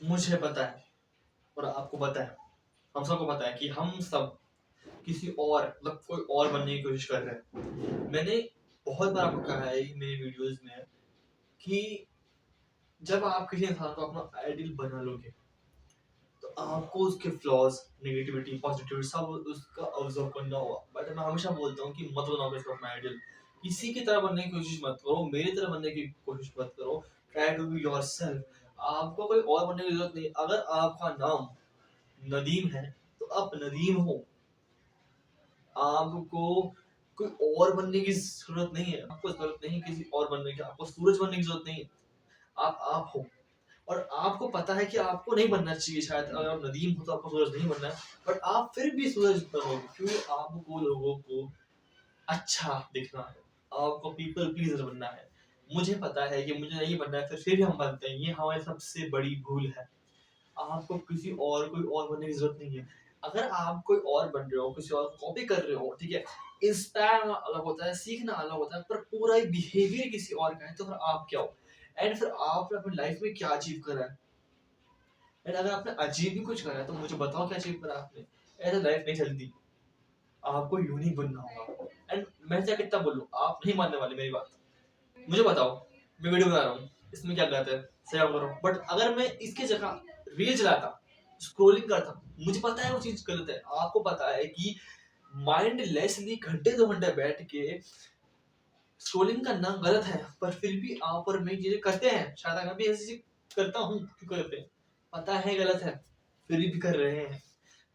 मुझे पता है और आपको पता है, हम सबको पता है कि हम सब किसी और मतलब कोई और बनने की कोशिश कर रहे हैं। मैंने बहुत बार आपको कहा है मेरी वीडियोस में कि जब आप किसी इंसान को अपना आइडियल बना लोगे तो आपको उसके फ्लॉज, नेगेटिविटी, पॉजिटिविटी सब उसका ऑब्जर्व करना होगा। बट मैं हमेशा बोलता हूँ कि मत बनाओ किसी अपना आइडियल, किसी की तरह बनने की कोशिश मत करो, मेरी तरह बनने की कोशिश मत करो। Try to be yourself. आपको कोई और बनने की जरूरत नहीं। अगर आपका नाम नदीम है तो आप नदीम हो। आपको कोई और बनने की जरूरत नहीं है, आपको जरूरत नहीं किसी और बनने की, आपको सूरज बनने की जरूरत नहीं है। आप हो और आपको पता है कि आपको नहीं बनना चाहिए, शायद अगर आप नदीम हो तो आपको सूरज नहीं बनना है, बट आप फिर भी सूरज बनोगे क्योंकि आपको लोगों को अच्छा दिखना है, आपको पीपल प्लीजर बनना है। मुझे पता है कि मुझे नहीं बनना है, फिर भी हम बनते हैं। ये हमारी सबसे बड़ी भूल है। आपको किसी और कोई और बनने की जरूरत नहीं है। अगर आप कोई और बन रहे हो, किसी और कॉपी कर रहे हो, ठीक है, इंस्पायर अलग होता है, सीखना अलग होता है, पर पूरा बिहेवियर किसी और का है तो फिर आप क्या हो? एंड फिर आपने अपनी लाइफ में क्या अचीव करा है? एंड अगर आपने अचीव भी कुछ करा है तो मुझे बताओ क्या अचीव करा आपने। ऐसे लाइफ नहीं चलती, आपको यूनिक बनना होगा। एंड मैं चाहे कितना बोलूं, आप नहीं मानने वाले मेरी बात। मुझे बताओ, मैं वीडियो बना रहा हूँ, इसमें क्या गलत है? शेयर करो। बट अगर मैं इसकी जगह रील चलाता, स्क्रोलिंग करता, मुझे पता है वो चीज गलत है। आपको पता है कि माइंडलेसली घंटे 2 घंटे बैठ के स्क्रोलिंग करना गलत है, पर फिर भी आप और मैं चीजें करते हैं। शायद मैं भी ऐसी चीज करता हूँ, क्यों करते हैं? पता है गलत है, फिर भी कर रहे हैं।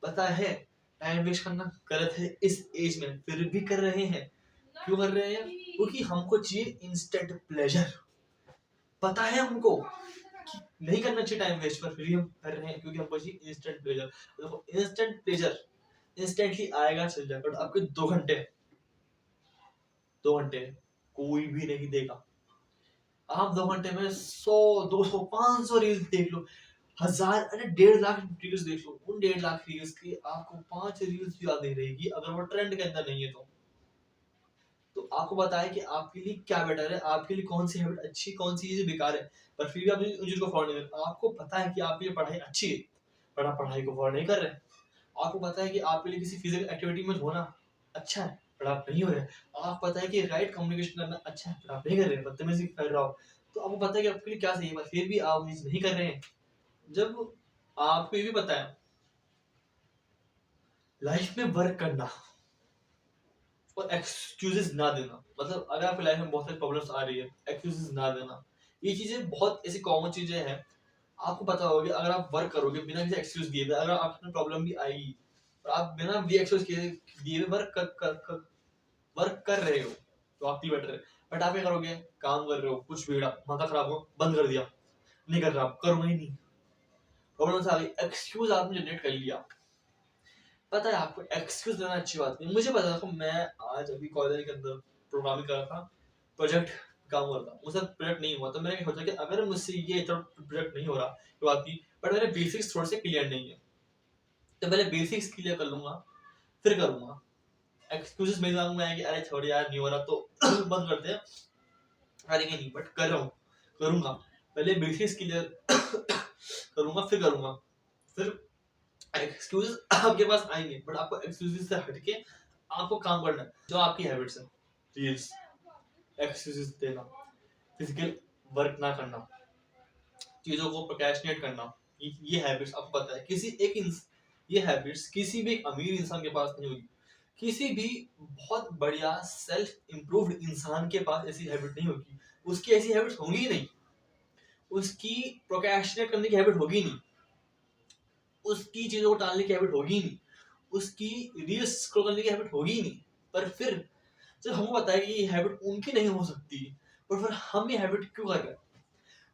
पता है टाइम वेस्ट करना गलत है इस एज में, फिर भी कर रहे हैं। क्यों कर रहे हैं? क्योंकि हमको चाहिए इंस्टेंट प्लेजर। पता है हमको कि नहीं करना चाहिए टाइम वेस्ट, पर फिर भी हम कर रहे हैं क्योंकि हमको चाहिए इंस्टेंट प्लेजर। देखो, इंस्टेंट प्लेजर इंस्टेंटली आएगा, चल जाएगा, बट आपके 2 घंटे 2 घंटे कोई भी नहीं देगा। आप 2 घंटे में 100, 200, 500 रील्स देख लो, 1000, अरे 1.5 लाख रील्स देख लो। उन 1.5 लाख रील्स की आपको 5 रील्स भी याद नहीं रहेगी अगर वो ट्रेंड के अंदर नहीं है तो आपको पता है कि आपके लिए क्या बेटर है, आपके लिए कौन सी हैबिट अच्छी, कौन सी चीज बेकार है, पर फिर भी आप उन चीजों को फॉलो नहीं करते। आपको पता है कि आपके लिए पढ़ाई अच्छी है, पर आप पढ़ाई को फॉलो नहीं कर रहे। आपको पता है कि आपके लिए किसी फिजिकल एक्टिविटी में होना अच्छा है, पर आप नहीं हो रहे। आपको पता है कि राइट कम्युनिकेशन करना अच्छा है, पर आप नहीं कर रहे, बदतमीजी कर रहे हो। तो आपको पता है कि आपके लिए क्या सही है, पर फिर भी आप चीज नहीं कर रहे हैं। जब आपको ये भी पता है लाइफ में वर्क करना और एक्सक्यूजेस ना देना, मतलब अगर आपकी लाइफ में बहुत सारी प्रॉब्लम्स आ रही है, एक्सक्यूजेस ना देना, ये चीजें बहुत ऐसी कॉमन चीजें हैं। आपको पता होगा अगर आप वर्क करोगे बिना किसी एक्सक्यूज दिए हुए, अगर आपको प्रॉब्लम भी आएगी और आप बिना भी एक्सक्यूज दिए हुए वर्क कर रहे हो तो आपकी बेटर है। बट आप क्या करोगे? काम कर रहे हो, कुछ भी माथा खराब हो, बंद कर दिया, नहीं कर रहा, करूंगा ही नहीं। प्रॉब्लम आ गई, एक्सक्यूज आपने जनरेट कर लिया। पता है आपको एक्सक्यूज देना अच्छी बात नहीं। मुझे पता था, मैं आज अभी कॉलेज के अंदर प्रोग्रामिंग कर रहा था, प्रोजेक्ट काम हो रहा था, मुझसे प्रोजेक्ट नहीं हुआ, तो मैंने सोचा कि अगर मुझसे ये इतना प्रोजेक्ट नहीं हो रहा तो बात नहीं, बट मेरे बेसिक्स थोड़े से क्लियर नहीं है, तो पहले बेसिक्स क्लियर कर लूंगा फिर करूंगा। एक्सक्यूजेस मेरे दिमाग में आया कि अरे छोड़ यार नहीं हो रहा तो बंद करते हैं, करेंगे नहीं, बट कर रहा हूँ, करूंगा। पहले बेसिक्स क्लियर करूंगा फिर करूंगा। फिर एक्सक्यूजेस आपके पास आएंगे, बट आपको एक्सक्यूजेस से हटके आपको काम करना है। जो आपकी हैबिट्स है, रील्स, एक्सक्यूजेस देना, फिजिकल वर्क ना करना, चीजों को प्रोक्रेस्टिनेट करना, ये हैबिट्स आपको पता है ये हैबिट्स किसी भी अमीर इंसान के पास नहीं होगी। किसी भी बहुत बढ़िया सेल्फ इम्प्रूव्ड इंसान के पास ऐसी हैबिट नहीं होगी। उसकी ऐसी हैबिट्स होंगी ही नहीं। उसकी प्रोक्रेस्टिनेट करने की हैबिट होगी नहीं, उसकी चीजों को टालने की हैबिट होगी नहीं, उसकी रील्स स्क्रॉल करने की हैबिट होगी नहीं। पर फिर जब हमको पता है कि ये हैबिट उनकी नहीं हो सकती, पर फिर हम ये हैबिट क्यों कर रहे हैं?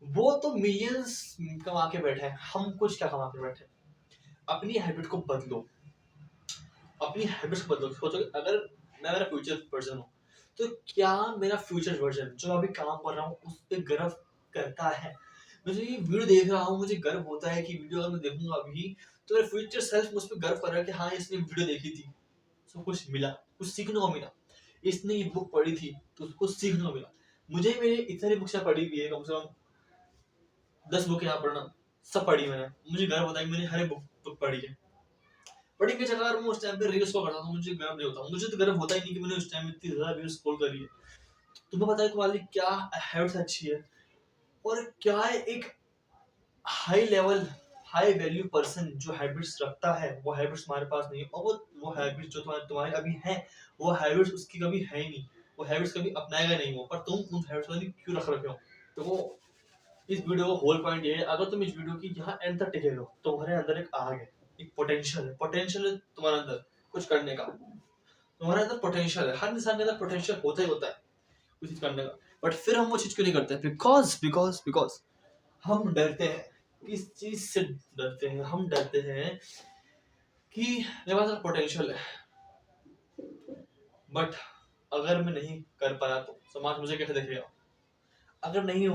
वो तो मिलियंस कमा के बैठे हैं, हम कुछ क्या कमा के बैठे हैं? अपनी हैबिट को बदलो, अपनी हैबिट्स को बदलो। सोचो कि अगर मैं मेरा फ्यूचर वर्जन हूँ तो क्या मेरा फ्यूचर वर्जन जो अभी काम कर रहा हूँ उस पर गर्व करता है? मैं जो ये वीडियो देख रहा हूँ मुझे गर्व होता है कि वीडियो अगर मैं देखूंगा अभी तो मेरा फ्यूचर सेल्फ मुझ पर गर्व कर रहा है कि हाँ इसने वीडियो देखी थी, उसको कुछ मिला, कुछ सीखने को मिला। इसने ये बुक पढ़ी थी तो उसको सीखने को मिला। मुझे मेरे इतनी बुक्स पढ़ी हुई है, कम से कम 10 बुक यहाँ पढ़ना, सब पढ़ी मैंने, मुझे गर्व होता है कि मैंने हर एक बुक पढ़ी है। बट इनके चक्कर में उस टाइम पे रील्स को करता था, मुझे गर्व नहीं होता, मुझे तो गर्व होता ही नहीं कि मैंने उस टाइम इतनी ज्यादा रील्स स्क्रॉल करी है। तुम्हें पता है तुम्हारी क्या हैबिट्स अच्छी है और क्या है एक high level high value person जो हैबिट्स रखता है, वो हैबिट्स हमारे पास नहीं है, और वो हैबिट्स जो तुम्हारे अभी है, वो हैबिट्स उसकी कभी है ही नहीं, वो हैबिट्स कभी अपनाएगा नहीं वो, पर तुम उन हैबिट्स को क्यों रख रखे हो। तो वो इस वीडियो का होल पॉइंट ये है, अगर तुम इस वीडियो की यहाँ एंड तक टिके हो, तुम्हारे अंदर एक आग है, एक पोटेंशियल है तुम्हारे अंदर कुछ करने का, तुम्हारे अंदर पोटेंशियल है, हर इंसान के अंदर पोटेंशियल होता ही होता है कुछ चीज करने का। बट फिर हम वो चीज क्यों नहीं करते? बिकॉज हम डरते हैं। किस चीज से डरते हैं? हम डरते हैं कि मेरे पास पोटेंशियल है, बट अगर मैं नहीं कर पाया तो समाज मुझे कैसे देखेगा? अगर नहीं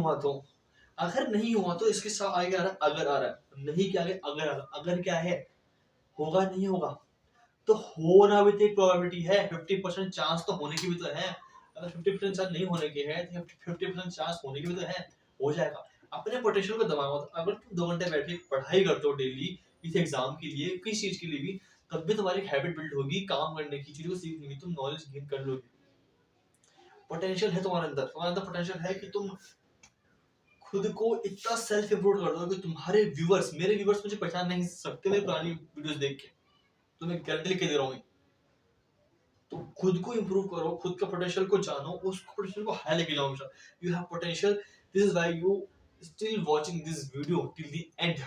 हुआ तो इसके साथ आगे आ रहा अगर आ रहा है, नहीं क्या आगे अगर आ रहा, अगर क्या है, होगा नहीं होगा, तो होना भी तो एक प्रोबेबिलिटी है, 50% चांस तो होने की भी तो है। अगर 50% चांस नहीं होने के है तो 50% चांस होने की भी तो है, हो जाएगा। अपने पोटेंशियल को दबाओ। अगर तुम 2 घंटे बैठ के पढ़ाई करते हो डेली इस एग्जाम के लिए, किसी चीज के लिए भी, तब भी तुम्हारी हैबिट बिल्ड होगी काम करने की, चीजों को सीखने की, तुम नॉलेज गेन कर लोगे। पोटेंशियल है तुम्हारे अंदर पोटेंशियल है कि तुम खुद को इतना सेल्फ इम्प्रूव कर दो कि तुम्हारे व्यूअर्स, मेरे व्यूअर्स मुझे पहचान नहीं सकते मेरी पुरानी वीडियोस देख के, तो मैं गारंटी लिख के दे रहा हूँ। तो खुद को इम्प्रूव करो, खुद का पोटेंशियल को जानो, उस पोटेंशियल को हाई लेके जाओ हमेशा। You have potential, this is why you still watching this video till the end.